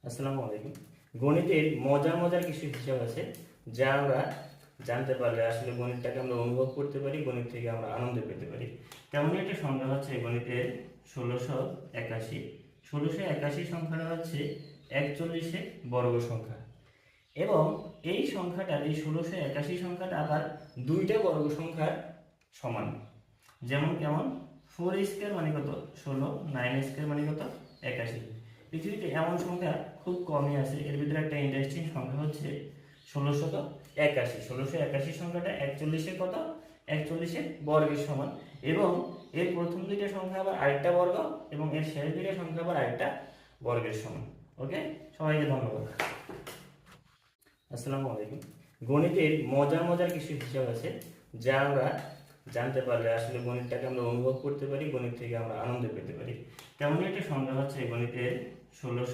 আসসালামু আলাইকুম। গণিতের মজার মজার কিছু হিসাব আছে যা আমরা জানতে পারলে আসলে গণিতটাকে আমরা অনুভব করতে পারি, গণিত থেকে আমরা আনন্দ পেতে পারি। তেমনই একটা সংখ্যা হচ্ছে গণিতের 1681। 1681 সংখ্যাটা হচ্ছে 41 বর্গ সংখ্যা এবং এই সংখ্যাটার এই 1681 সংখ্যাটা আবার দুইটা বর্গ সংখ্যার সমান। যেমন কেমন, 4 স্কোয়ার মানে কত 16, 9 স্কোয়ার মানে কত 81। পৃথিবীতে এমন সংখ্যা খুব কমই আছে। এর ভিতরে একটা ইন্টারেস্টিং সংখ্যা হচ্ছে 1681। 1681 সংখ্যাটা 41 কত 41 বর্গের সমান এবং এর প্রথম দুইটা সংখ্যা আবার আরেকটা বর্গ এবং এর শেষ দুইটা সংখ্যা আবার আরেকটা বর্গের সমান। ওকে, সবাইকে ধন্যবাদ। আসসালামু আলাইকুম। গণিতের মজার মজার কিছু হিসাব আছে যা আমরা জানতে পারলে আসলে গণিতটাকে আমরা অনুভব করতে পারি, গণিত থেকে আমরা আনন্দ পেতে পারি। তেমনই একটা সংখ্যা হচ্ছে গণিতের 16